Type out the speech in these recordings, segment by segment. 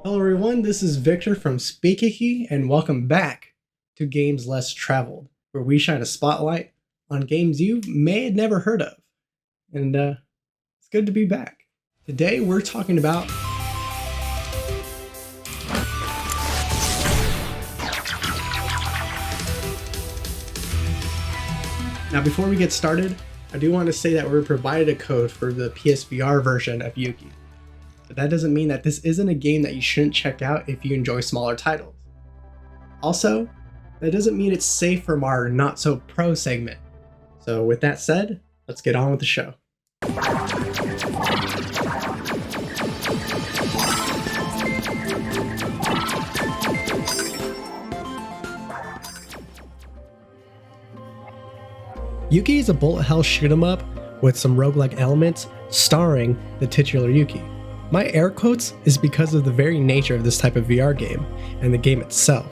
Hello everyone, this is Victor from Speakeasy, and welcome back to Games Less Traveled, where we shine a spotlight on games you may have never heard of. And it's good to be back. Today we're talking about Now before we get started, I do want to say that we were provided a code for the PSVR version of Yuki. But that doesn't mean that this isn't a game that you shouldn't check out if you enjoy smaller titles. Also, that doesn't mean it's safe from our not so pro segment. So with that said, let's get on with the show. Yuki is a bullet hell shoot 'em up with some roguelike elements starring the titular Yuki. My air quotes is because of the very nature of this type of VR game and the game itself.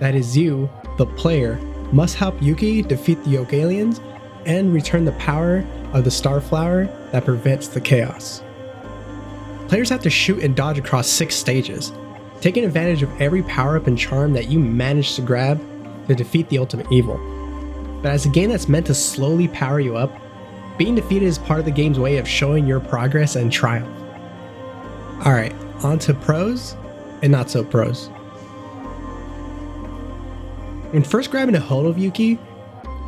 That is, you, the player, must help Yuki defeat the Yoke aliens and return the power of the Starflower that prevents the chaos. Players have to shoot and dodge across 6 stages, taking advantage of every power-up and charm that you manage to grab to defeat the ultimate evil. But as a game that's meant to slowly power you up, being defeated is part of the game's way of showing your progress and triumph. Alright, on to pros and not so pros. When first grabbing a hold of Yuki,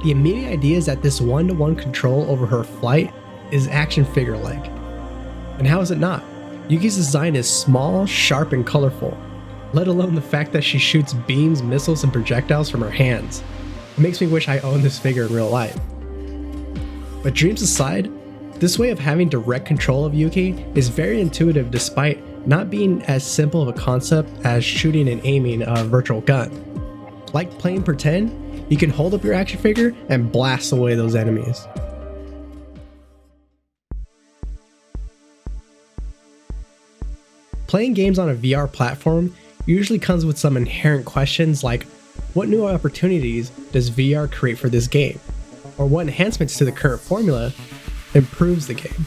the immediate idea is that this one-to-one control over her flight is action figure-like. And how is it not? Yuki's design is small, sharp, and colorful, let alone the fact that she shoots beams, missiles, and projectiles from her hands. It makes me wish I owned this figure in real life. But dreams aside, this way of having direct control of Yuki is very intuitive despite not being as simple of a concept as shooting and aiming a virtual gun. Like playing pretend, you can hold up your action figure and blast away those enemies. Playing games on a VR platform usually comes with some inherent questions like, what new opportunities does VR create for this game? Or what enhancements to the current formula improves the game?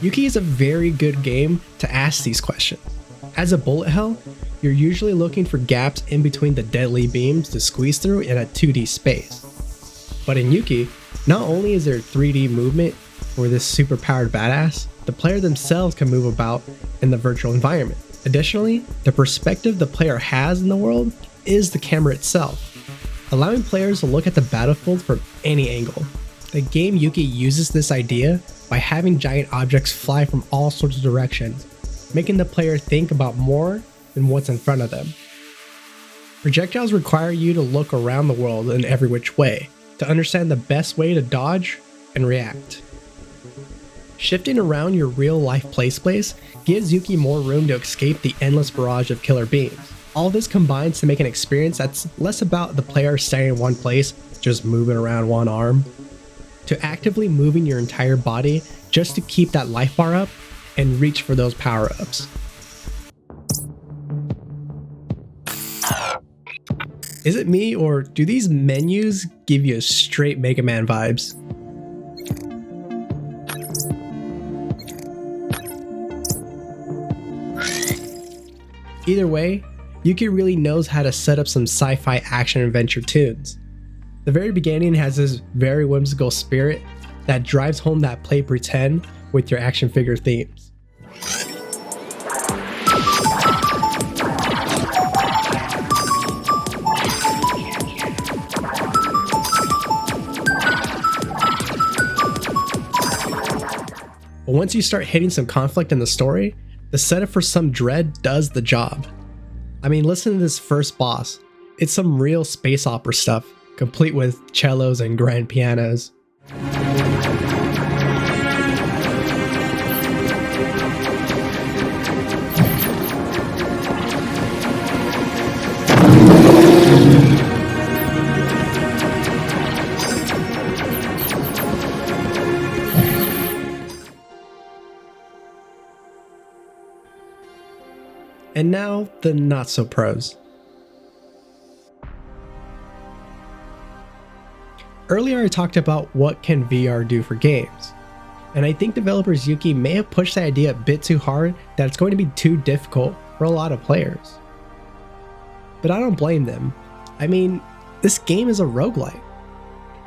Yuki is a very good game to ask these questions. As a bullet hell, you're usually looking for gaps in between the deadly beams to squeeze through in a 2D space. But in Yuki, not only is there 3D movement for this super powered badass, the player themselves can move about in the virtual environment. Additionally, the perspective the player has in the world is the camera itself, allowing players to look at the battlefield from any angle. The game Yuki uses this idea by having giant objects fly from all sorts of directions, making the player think about more than what's in front of them. Projectiles require you to look around the world in every which way to understand the best way to dodge and react. Shifting around your real-life play space gives Yuki more room to escape the endless barrage of killer beams. All this combines to make an experience that's less about the player staying in one place, just moving around one arm, to actively moving your entire body just to keep that life bar up and reach for those power-ups. Is it me, or do these menus give you straight Mega Man vibes? Either way, Yuki really knows how to set up some sci-fi action adventure tunes. The very beginning has this very whimsical spirit that drives home that play pretend with your action figure themes. But once you start hitting some conflict in the story, the setup for some dread does the job. I mean, listen to this first boss. It's some real space opera stuff, complete with cellos and grand pianos. And now, the not-so-pros. Earlier I talked about what can VR do for games, and I think developers Yuki may have pushed the idea a bit too hard that it's going to be too difficult for a lot of players. But I don't blame them. I mean, this game is a roguelite,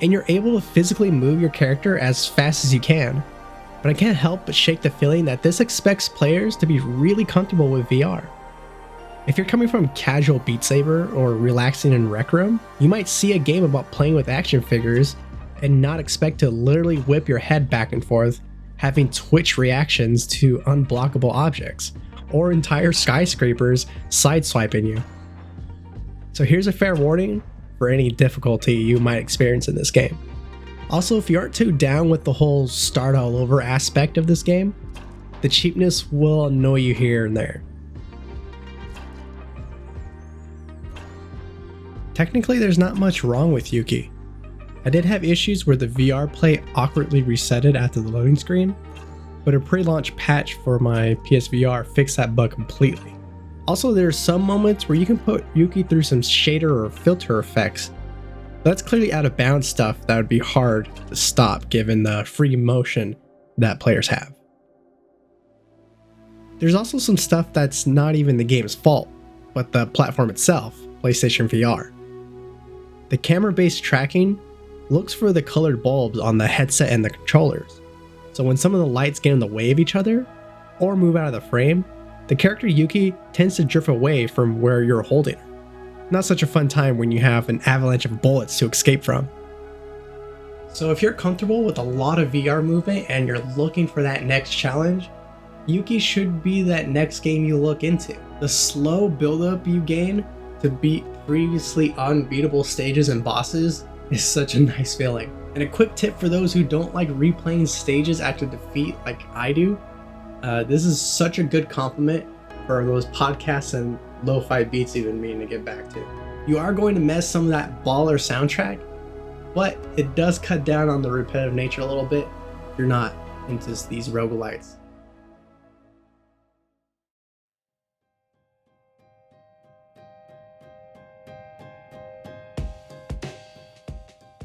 and you're able to physically move your character as fast as you can. But I can't help but shake the feeling that this expects players to be really comfortable with VR. If you're coming from casual Beat Saber or relaxing in Rec Room, you might see a game about playing with action figures and not expect to literally whip your head back and forth, having twitch reactions to unblockable objects, or entire skyscrapers sideswiping you. So here's a fair warning for any difficulty you might experience in this game. Also, if you aren't too down with the whole start all over aspect of this game, the cheapness will annoy you here and there. Technically, there's not much wrong with Yuki. I did have issues where the VR play awkwardly resetted after the loading screen, but a pre-launch patch for my PSVR fixed that bug completely. Also, there are some moments where you can put Yuki through some shader or filter effects. That's clearly out of bounds stuff that would be hard to stop given the free motion that players have. There's also some stuff that's not even the game's fault, but the platform itself, PlayStation VR. The camera-based tracking looks for the colored bulbs on the headset and the controllers. So when some of the lights get in the way of each other, or move out of the frame, the character Yuki tends to drift away from where you're holding her. Not such a fun time when you have an avalanche of bullets to escape from. So if you're comfortable with a lot of VR movement and you're looking for that next challenge, Yuki should be that next game you look into. The slow buildup you gain to beat previously unbeatable stages and bosses is such a nice feeling. And a quick tip for those who don't like replaying stages after defeat like I do, this is such a good compliment for those podcasts and lo-fi beats you've been meaning to get back to. You are going to miss some of that baller soundtrack, but it does cut down on the repetitive nature a little bit if you're not into these roguelites.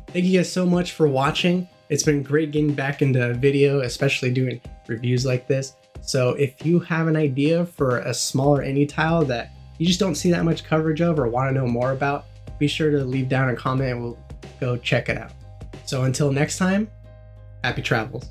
Thank you guys so much for watching. It's been great getting back into video, especially doing reviews like this. So if you have an idea for a smaller indie title that you just don't see that much coverage of or want to know more about, be sure to leave down a comment and we'll go check it out. So until next time, happy travels.